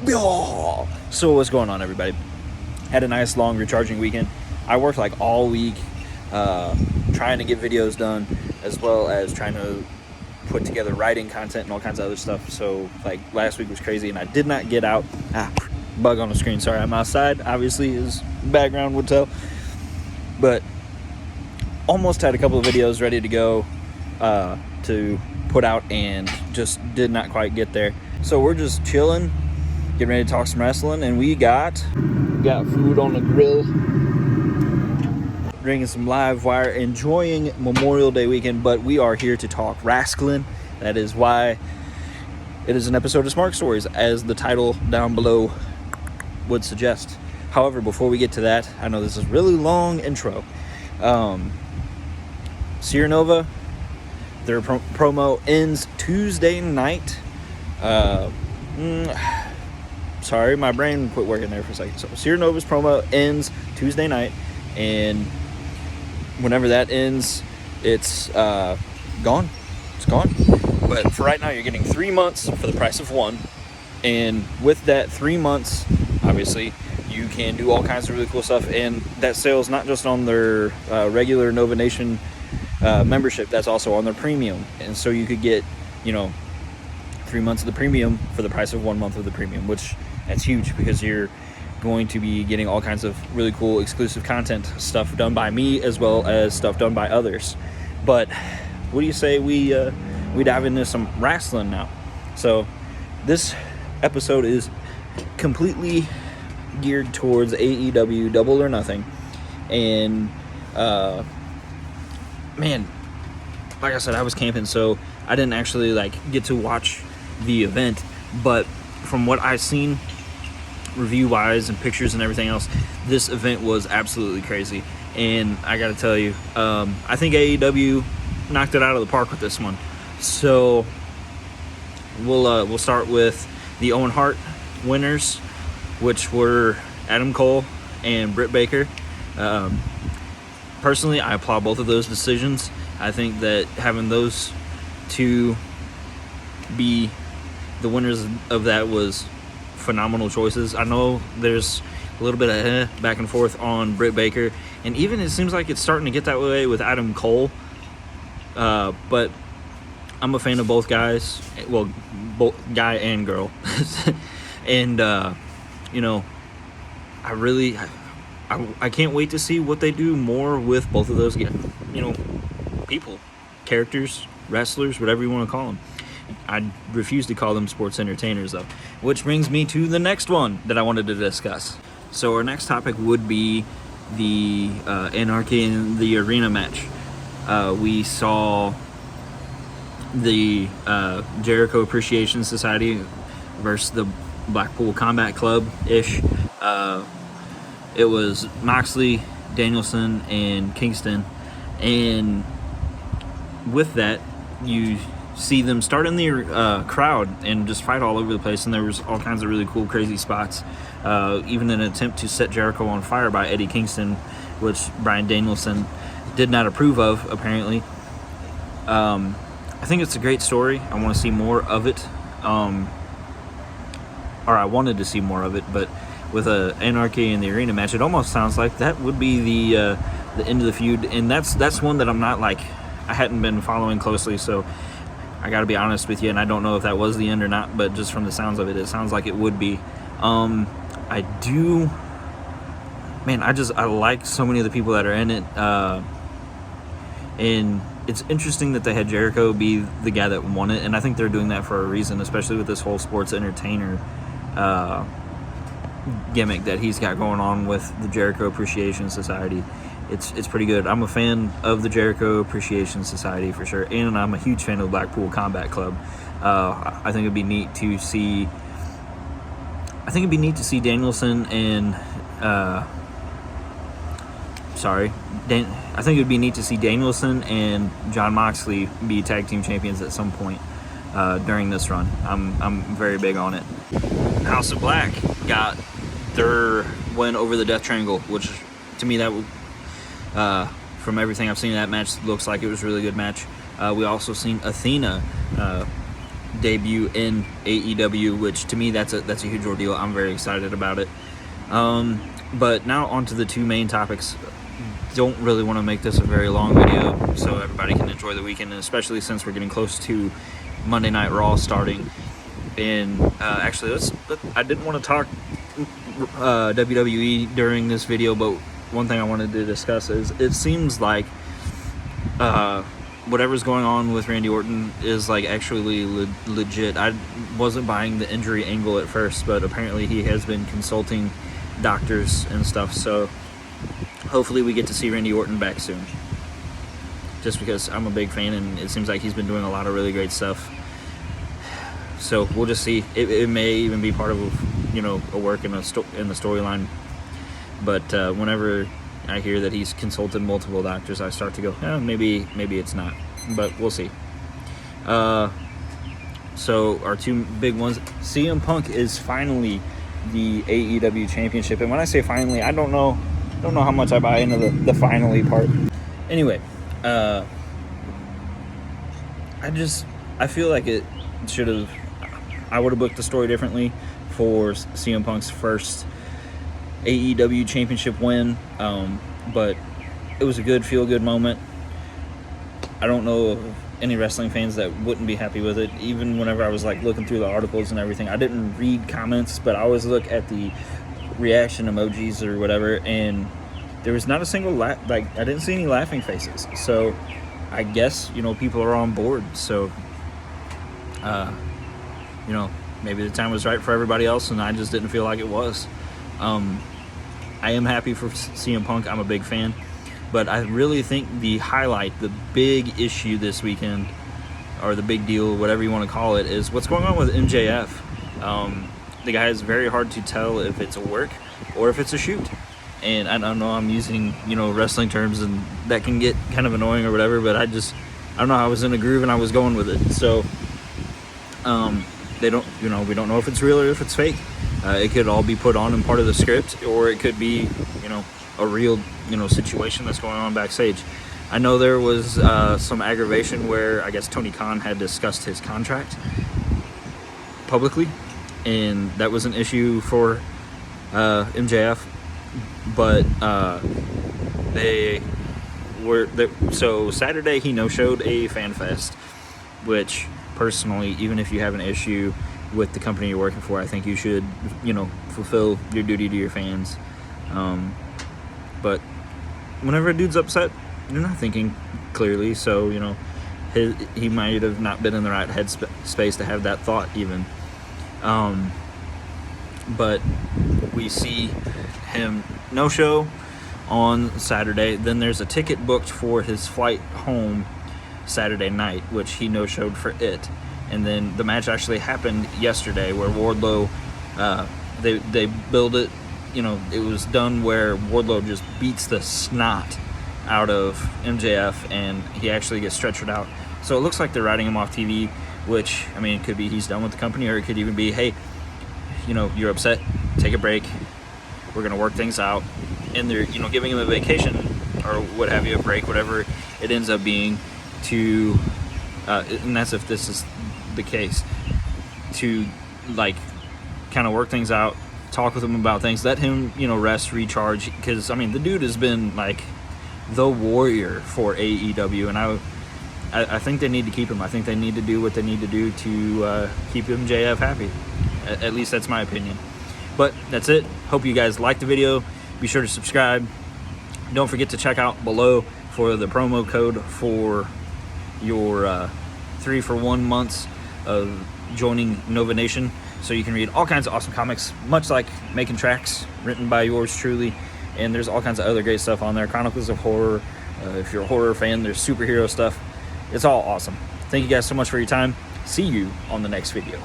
So what's going on, everybody? Had a nice long recharging weekend. I worked like all week trying to get videos done, as well as trying to put together writing content and all kinds of other stuff. So like last week was crazy, and I did not get out. Bug on the screen. Sorry, I'm outside, obviously, as background would tell. But almost had a couple of videos ready to go to put out, and just did not quite get there. So we're just chilling, getting ready to talk some wrestling, and we got food on the grill, drinking some live wire, enjoying Memorial Day weekend. But we are here to talk wrestling. That is why it is an episode of Smark Stories, as the title down below would suggest. However, before we get to that, I know this is a really long intro. Seer Nova, their promo ends Tuesday night. Sorry, my brain quit working there for a second. So Seer Nova's promo ends Tuesday night, and whenever that ends, it's gone. It's gone. But for right now, you're getting 3 months for the price of one. And with that 3 months, obviously, you can do all kinds of really cool stuff. And that sale's not just on their regular Nova Nation membership, that's also on their premium. And so you could get, 3 months of the premium for the price of 1 month of the premium, which that's huge, because you're going to be getting all kinds of really cool exclusive content, stuff done by me as well as stuff done by others. But what do you say we dive into some wrestling now? So this episode is completely geared towards AEW Double or Nothing. And man, like I said, I was camping, so I didn't actually get to watch the event, but from what I've seen review wise and pictures and everything else, this event was absolutely crazy. And I gotta tell you, I think AEW knocked it out of the park with this one. So we'll start with the Owen Hart winners, which were Adam Cole and Britt Baker. Personally, I applaud both of those decisions. I think that having those two be the winners of that was phenomenal choices. I know there's a little bit of back and forth on Britt Baker, and even it seems like it's starting to get that way with Adam Cole. But I'm a fan of both guys. Well, both guy and girl. And I can't wait to see what they do more with both of those people, characters, wrestlers, whatever you want to call them. I refuse to call them sports entertainers, though. Which brings me to the next one that I wanted to discuss. So our next topic would be the Anarchy in the Arena match. We saw the Jericho Appreciation Society versus the Blackpool Combat Club-ish. It was Moxley, Danielson, and Kingston. And with that, you see them start in the crowd and just fight all over the place. And there was all kinds of really cool, crazy spots. Even an attempt to set Jericho on fire by Eddie Kingston, which Bryan Danielson did not approve of, apparently. I think it's a great story. I want to see more of it. Or I wanted to see more of it, but with Anarchy in the Arena match, it almost sounds like that would be the end of the feud. And that's one that I'm not I hadn't been following closely, so I got to be honest with you, and I don't know if that was the end or not, but just from the sounds of it, it sounds like it would be. I like so many of the people that are in it, and it's interesting that they had Jericho be the guy that won it, and I think they're doing that for a reason, especially with this whole sports entertainer gimmick that he's got going on with the Jericho Appreciation Society. It's pretty good. I'm a fan of the Jericho Appreciation Society for sure, and I'm a huge fan of the Blackpool Combat Club. I think it'd be neat to see. I think it'd be neat to see Danielson and I think it'd be neat to see Danielson and Jon Moxley be tag team champions at some point during this run. I'm very big on it. House of Black got their win over the Death Triangle, which to me that from everything I've seen in that match looks like it was a really good match. We also seen Athena debut in AEW, which to me that's a huge ordeal. I'm very excited about it. But now onto the two main topics. Don't really want to make this a very long video so everybody can enjoy the weekend, and especially since we're getting close to Monday Night Raw starting. And actually, I didn't want to talk WWE during this video, but one thing I wanted to discuss is it seems like whatever's going on with Randy Orton is like actually legit. I wasn't buying the injury angle at first, but apparently he has been consulting doctors and stuff, so hopefully we get to see Randy Orton back soon, just because I'm a big fan and it seems like he's been doing a lot of really great stuff. So we'll just see. It may even be part of, you know, a work in the storyline, but whenever I hear that he's consulted multiple doctors, I start to go, maybe it's not, but we'll see. So our two big ones, CM Punk is finally the AEW championship, and when I say finally, I don't know how much I buy into the finally part. Anyway, I feel like it should have, I would have booked the story differently for CM Punk's first AEW championship win, but it was a good feel-good moment. I don't know of any wrestling fans that wouldn't be happy with it. Even whenever I was like looking through the articles and everything, I didn't read comments, but I always look at the reaction emojis or whatever, and there was not a single I didn't see any laughing faces. So I guess, you know, people are on board. So you know, maybe the time was right for everybody else and I just didn't feel like it was. I am happy for CM Punk. I'm a big fan, but I really think the highlight, the big issue this weekend, or the big deal, whatever you want to call it, is what's going on with MJF. The guy is very hard to tell if it's a work or if it's a shoot. And I don't know, I'm using, you know, wrestling terms, and that can get kind of annoying or whatever, but I don't know, I was in a groove and I was going with it. So, we don't know if it's real or if it's fake. It could all be put on and part of the script, or it could be, you know, a real, you know, situation that's going on backstage. I know there was some aggravation where I guess Tony Khan had discussed his contract publicly, and that was an issue for MJF. But so Saturday he no-showed a fan fest, which personally, even if you have an issue with the company you're working for, I think you should, you know, fulfill your duty to your fans. But whenever a dude's upset, you're not thinking clearly, so, you know, he might have not been in the right head space to have that thought even. But we see him no-show on Saturday. Then there's a ticket booked for his flight home Saturday night, which he no-showed for it. And then the match actually happened yesterday, where Wardlow, they build it, you know, it was done where Wardlow just beats the snot out of MJF, and he actually gets stretchered out. So it looks like they're writing him off TV, which, I mean, it could be he's done with the company, or it could even be, hey, you know, you're upset, take a break, we're going to work things out. And they're, you know, giving him a vacation or what have you, a break, whatever it ends up being, to, and that's if this is the case, to, like, kind of work things out, talk with him about things, let him, you know, rest, recharge, because, I mean, the dude has been, like, the warrior for AEW, and I think they need to keep him. I think they need to do what they need to do to keep MJF happy. At least that's my opinion. But that's it. Hope you guys liked the video. Be sure to subscribe. Don't forget to check out below for the promo code for your 3-for-1 months of joining Nova Nation, so you can read all kinds of awesome comics, much like Making Tracks, written by yours truly. And there's all kinds of other great stuff on there. Chronicles of Horror. If you're a horror fan, there's superhero stuff. It's all awesome. Thank you guys so much for your time. See you on the next video.